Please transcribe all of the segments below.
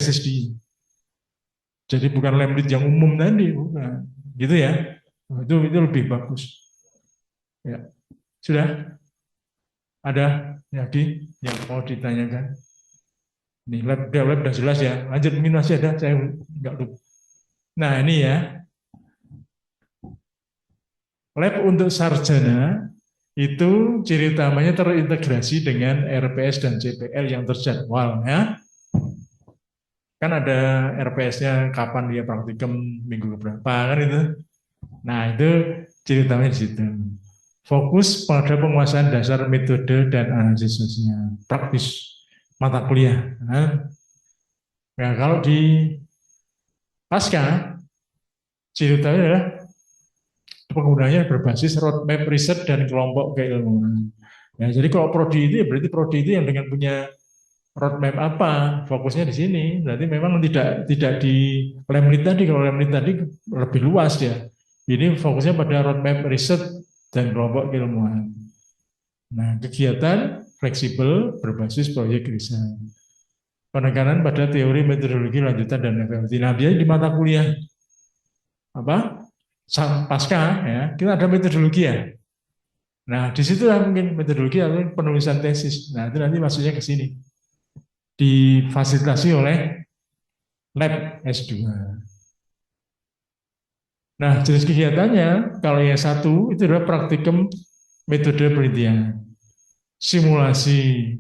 SSD. Jadi bukan lab lead yang umum tadi, bukan. Gitu ya. Itu lebih bagus. Ya. Sudah ada lagi yang mau ditanyakan? Nih, lab udah jelas ya. Lanjut, mungkin masih ada, saya nggak lupa. Nah, ini ya. Lab untuk sarjana itu ciri utamanya terintegrasi dengan RPS dan CPL yang terjadwal ya. Kan ada RPS-nya kapan dia praktikum minggu berapa kan itu. Nah, itu ciri utamanya di situ. Fokus pada penguasaan dasar metode dan analisis sosial, praktis mata kuliah. Nah, kalau di pasca, ciri utamanya adalah penggunanya berbasis roadmap riset dan kelompok keilmuan. Ya, jadi kalau prodi itu ya berarti prodi itu yang dengan punya roadmap apa, fokusnya di sini. Berarti memang tidak di Lemlit tadi. Kalau Lemlit tadi lebih luas ya. Ini fokusnya pada roadmap riset dan kelompok keilmuan. Nah, kegiatan fleksibel berbasis proyek riset. Penekanan pada teori metodologi lanjutan dan FLT. Nah, biasanya di mata kuliah apa pasca ya kita ada metodologi ya. Nah, disitulah mungkin metodologi atau penulisan tesis. Nah, itu nanti maksudnya ke sini difasilitasi oleh lab S2. Nah, jenis kegiatannya kalau yang satu itu adalah praktikum metode penelitian, simulasi,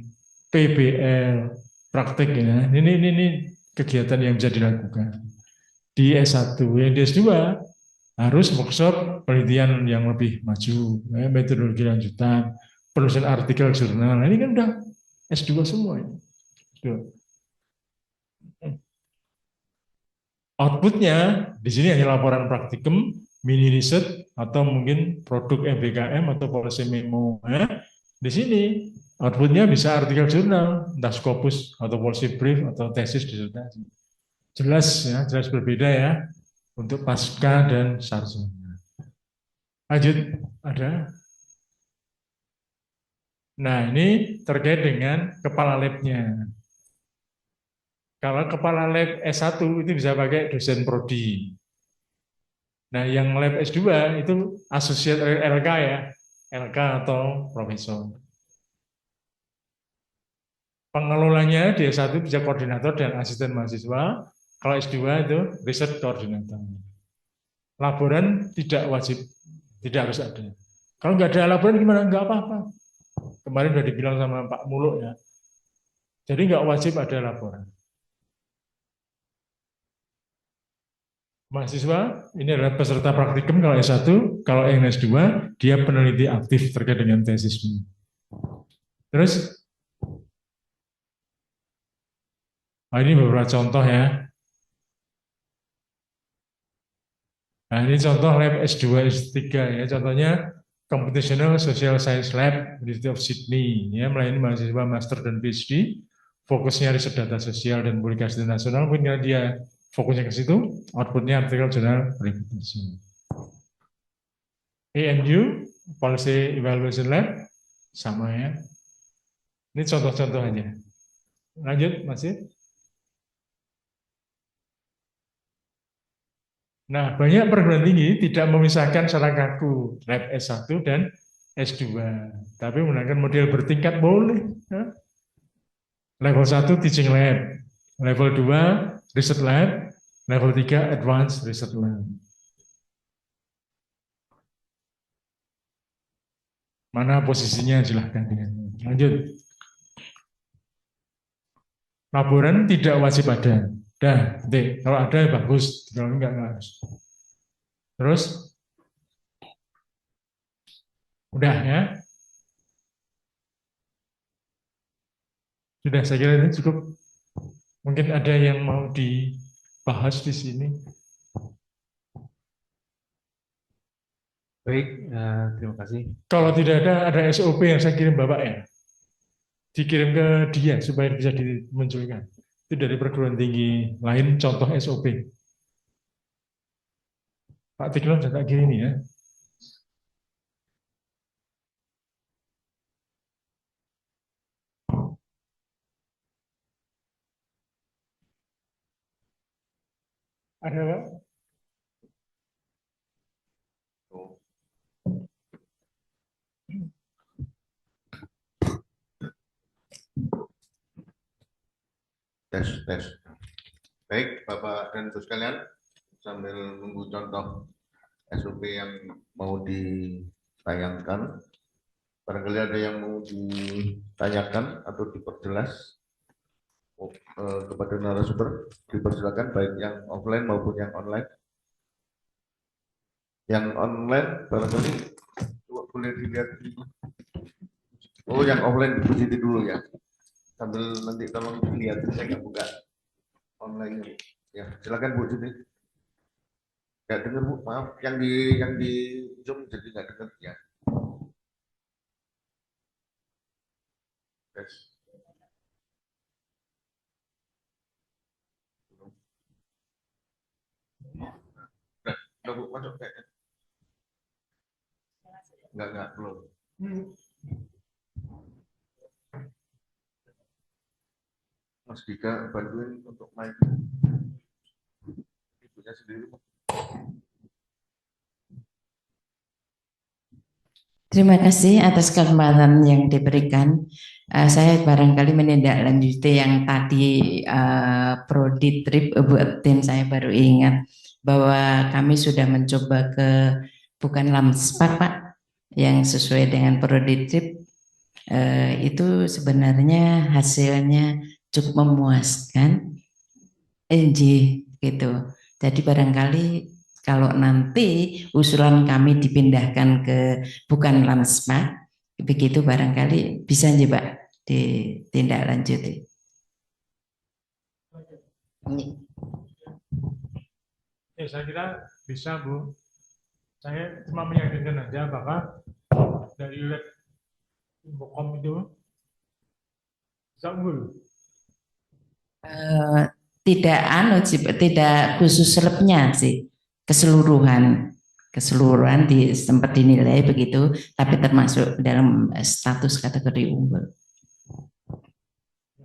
PBL, praktik ya. Ini kegiatan yang bisa dilakukan di S1. Yang di S2 harus workshop penelitian yang lebih maju, ya, metodologi lanjutan, penulisan artikel jurnal. Nah, ini kan udah S2 semua. Ya. Outputnya di sini hanya laporan praktikum, mini riset, atau mungkin produk MBKM atau policy memo. Ya. Di sini outputnya bisa artikel jurnal, entah Scopus atau policy brief atau tesis disertasi. Jelas ya, jelas berbeda ya untuk pasca dan sarjana. Lanjut, ada. Nah, ini terkait dengan kepala labnya. Kalau kepala lab S1 itu bisa pakai dosen prodi. Nah, yang lab S2 itu asosiat LK ya, LK atau profesor. Pengelolanya di S1 bisa koordinator dan asisten mahasiswa. Kalau S2 itu riset koordinator. Laporan tidak wajib, tidak harus ada. Kalau nggak ada laporan gimana? Nggak apa-apa. Kemarin sudah dibilang sama Pak Muluk ya. Jadi nggak wajib ada laporan. Mahasiswa ini adalah peserta praktikum kalau S1, kalau yang S2 dia peneliti aktif terkait dengan tesisnya. Terus, ini beberapa contoh ya. Nah, ini contoh lab S2, S3 ya. Contohnya Computational Social Science Lab University of Sydney ya, melayani mahasiswa master dan PhD. Fokusnya riset data sosial dan publikasi nasional. Mungkin dia fokusnya ke situ, outputnya artikel jurnal reputasi. ANU Policy Evaluation Lab sama ya. Ini contoh-contoh aja. Lanjut, masih. Nah, banyak perguruan tinggi tidak memisahkan secara kaku lab S1 dan S2, tapi menggunakan model bertingkat boleh. Ya. Level 1 teaching lab, level 2 research lab, level 3 advanced research lab. Mana posisinya silahkan. Lanjut. Laporan tidak wajib ada. Dah, deh. Kalau ada ya bagus, kalau enggak harus. Terus, udah ya. Sudah, saya kira ini cukup. Mungkin ada yang mau dibahas di sini. Baik, terima kasih. Kalau tidak ada SOP yang saya kirim Bapak ya. Dikirim ke dia supaya bisa dimunculkan. Itu dari perguruan tinggi lain contoh SOP. Pak Tikno sudah tak kirim ya. Ada Pak? Oh. Tes. Baik, Bapak dan Ibu sekalian, sambil menunggu contoh SOP yang mau ditayangkan, barangkali ada yang mau ditanyakan atau diperjelas kepada narasumber, dipersilakan baik yang offline maupun yang online. Yang online barangkali boleh dilihat. Oh, yang offline dipositi dulu ya. Sambil nanti tolong dilihat, saya nggak buka online. Ya, silakan Bu Juni. Nggak dengar Bu, maaf. Yang di Zoom jadi nggak dengar ya. Yes. Nah, Bu, masuk kayaknya. Enggak, belum. Mas Dika bantuin untuk mic. Ibunya sendiri. Terima kasih atas kesempatan yang diberikan. Saya barangkali menindaklanjuti yang tadi Prodi Trip buat tim saya baru ingat bahwa kami sudah mencoba ke bukan Lamspak Pak yang sesuai dengan Prodi Trip itu sebenarnya hasilnya cukup memuaskan. Gitu. Jadi barangkali kalau nanti usulan kami dipindahkan ke bukan Lamspa, begitu barangkali bisa nih Pak ditindaklanjuti. Ya, saya kira bisa Bu. Saya cuma meyakinkan aja apakah dari lab Infokom itu bisa unggul. Tidak khusus labnya sih, keseluruhan sempat dinilai begitu, tapi termasuk dalam status kategori unggul.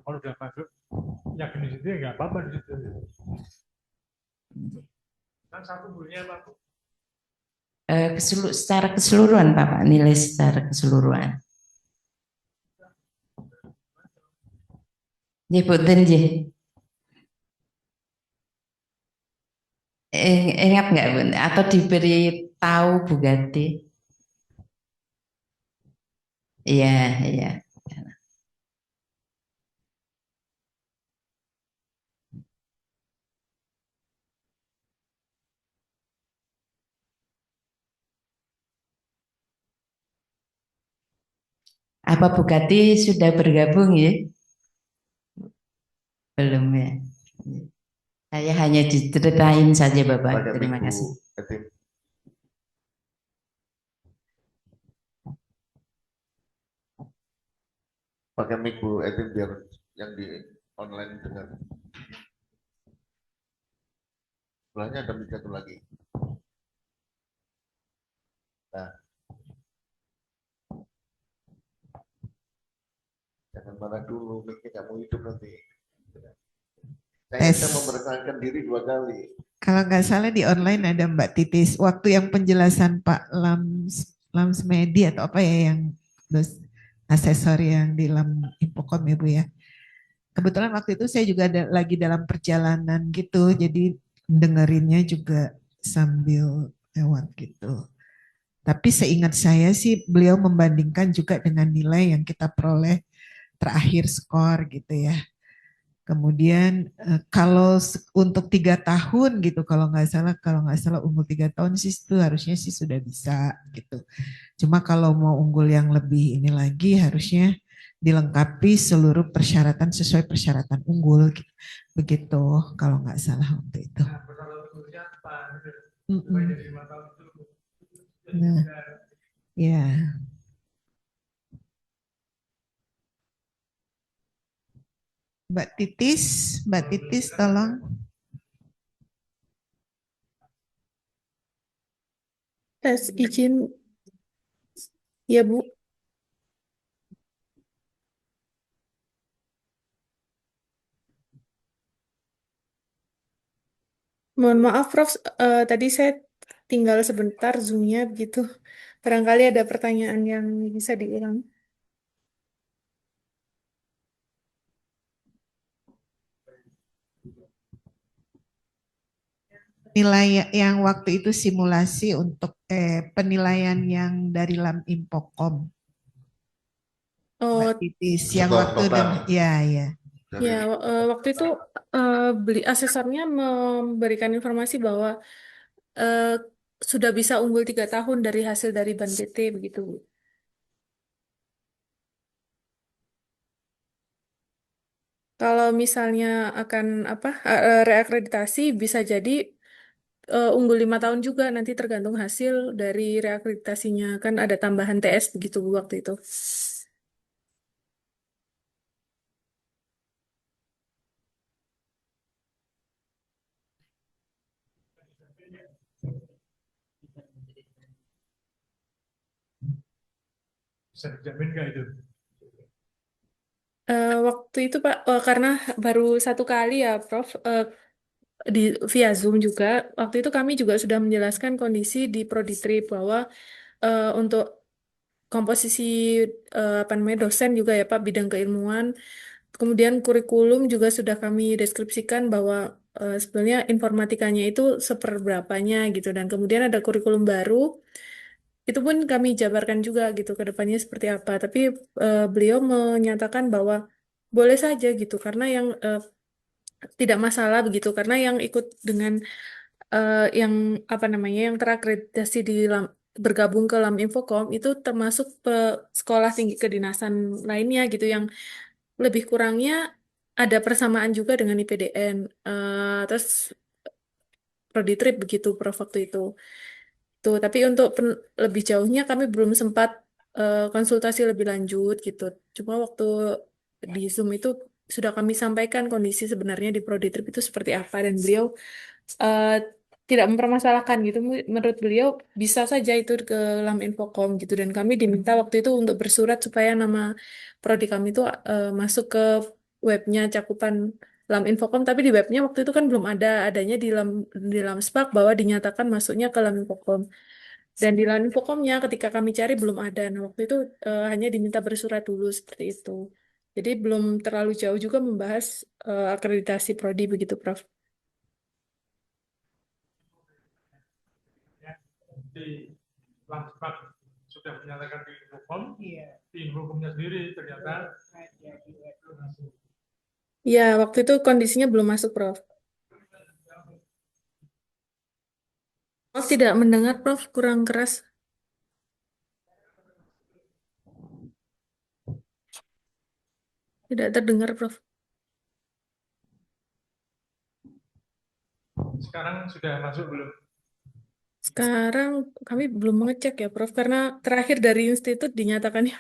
Kalau udah masuk yakin di situ ya nggak apa-apa di situ. Kan satu bulannya apa Bu? Secara keseluruhan Pak, nilai secara keseluruhan. Nyebutin je. Ingat nggak Bu? Atau diberi tahu Bu Gati? Iya, iya. Apa Bu Gati sudah bergabung ya? Belum ya. Saya hanya diceritain saja Bapak. Terima kasih. Pakai mic Bu Etim biar yang di online dengar. Sebelahnya ada mic satu lagi. Nah, jangan marah dulu, mic-nya nggak mau hidup nanti. Saya sudah memperkenalkan diri 2 kali. Kalau nggak salah di online ada Mbak Titis, waktu yang penjelasan Pak Lamsmedi atau apa ya yang asesor yang di Infokom ya Bu ya. Kebetulan waktu itu saya juga lagi dalam perjalanan gitu, jadi dengerinnya juga sambil lewat gitu. Tapi seingat saya sih beliau membandingkan juga dengan nilai yang kita peroleh terakhir skor gitu ya. Kemudian kalau untuk 3 tahun gitu kalau nggak salah unggul 3 tahun sih itu harusnya sih sudah bisa gitu. Cuma kalau mau unggul yang lebih ini lagi harusnya dilengkapi seluruh persyaratan sesuai persyaratan unggul gitu. Begitu kalau nggak salah waktu itu. Nah, ya. Mbak Titis tolong. Tes izin, ya Bu. Mohon maaf, Prof. Tadi saya tinggal sebentar Zoom-nya begitu. Barangkali ada pertanyaan yang bisa diulang. Nilai yang waktu itu simulasi untuk penilaian yang dari LAM Infokom, Oh, Mbak Titis, yang Skor waktu total ya. dari ya, waktu itu beli asesornya memberikan informasi bahwa eh, sudah bisa unggul 3 tahun dari hasil dari Ban PT begitu, Bu. Kalau misalnya akan apa reakreditasi bisa jadi unggul 5 tahun juga nanti tergantung hasil dari reakreditasinya kan ada tambahan TS begitu Bu, waktu itu. Bisa dijamin nggak itu? Waktu itu Pak, karena baru 1 kali ya Prof, di via Zoom juga. Waktu itu kami juga sudah menjelaskan kondisi di Proditrip bahwa untuk komposisi apa namanya dosen juga ya Pak bidang keilmuan. Kemudian kurikulum juga sudah kami deskripsikan bahwa sebenarnya informatikanya itu seperberapanya gitu dan kemudian ada kurikulum baru itu pun kami jabarkan juga gitu ke depannya seperti apa. Tapi beliau menyatakan bahwa boleh saja gitu karena yang tidak masalah begitu karena yang ikut dengan yang apa namanya yang terakreditasi di bergabung ke LAM Infokom itu termasuk sekolah tinggi kedinasan lainnya gitu yang lebih kurangnya ada persamaan juga dengan IPDN. Terus Proditrip begitu Prof waktu itu. Tuh, tapi untuk lebih jauhnya kami belum sempat konsultasi lebih lanjut gitu. Cuma waktu di Zoom itu sudah kami sampaikan kondisi sebenarnya di Proditrip itu seperti apa dan beliau eh, tidak mempermasalahkan gitu. Menurut beliau bisa saja itu ke LAM Infokom gitu dan kami diminta waktu itu untuk bersurat supaya nama prodi kami itu masuk ke webnya cakupan LAM Infokom tapi di webnya waktu itu kan belum ada adanya di Lamspark bahwa dinyatakan masuknya ke LAM Infokom. Dan di LAN Infokomnya ketika kami cari belum ada. Nah, waktu itu hanya diminta bersurat dulu seperti itu. Jadi belum terlalu jauh juga membahas akreditasi prodi begitu, Prof. Ya, di Langspat sudah menyatakan di Infokom, di Infokomnya sendiri ternyata Ya, waktu itu kondisinya belum masuk, Prof. Prof tidak mendengar, Prof. Kurang keras. Tidak terdengar, Prof. sekarang sudah masuk belum? Sekarang kami belum mengecek ya, Prof. Karena terakhir dari institut dinyatakannya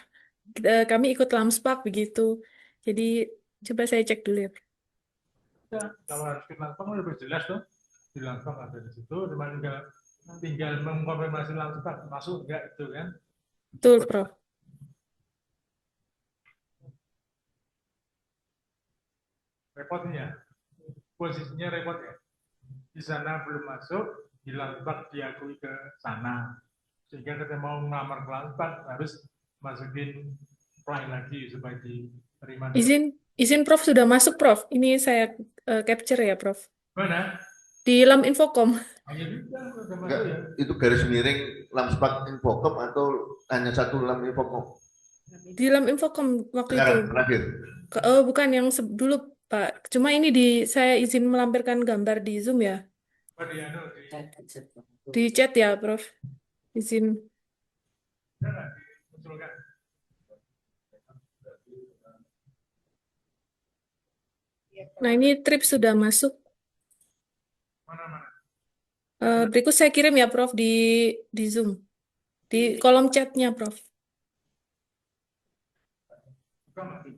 kami ikut Lamspak begitu. Jadi coba saya cek dulu ya, Prof. Ya, kalau harus ke Langspat lebih jelas tuh. Di Langspat ada di situ, cuma tinggal mengkonfirmasi Langspat masuk enggak itu kan? Betul, Prof. Repotnya, posisinya repot ya. Di sana belum masuk, di Langspat diakui ke sana. Sehingga kita mau ngelamar ke Langspat harus masukin apply lagi supaya diterima. Izin Prof sudah masuk, Prof. Ini saya capture ya, Prof. Mana? Di LAM Infokom. Hanya juga udah masuk enggak, ya. itu garis miring Lamspak Infokom atau hanya satu LAM Infokom? Di LAM Infokom waktu Sekarang itu. terakhir. Bukan yang dulu, Pak. Cuma ini saya izin melampirkan gambar di Zoom ya. Oh, di anu, Di chat ya, Prof. Izin. dimunculkan. Nah, ini trip sudah masuk. Mana-mana. Berikut saya kirim ya, Prof, di Zoom. Di kolom chatnya, Prof. Buka, Mas.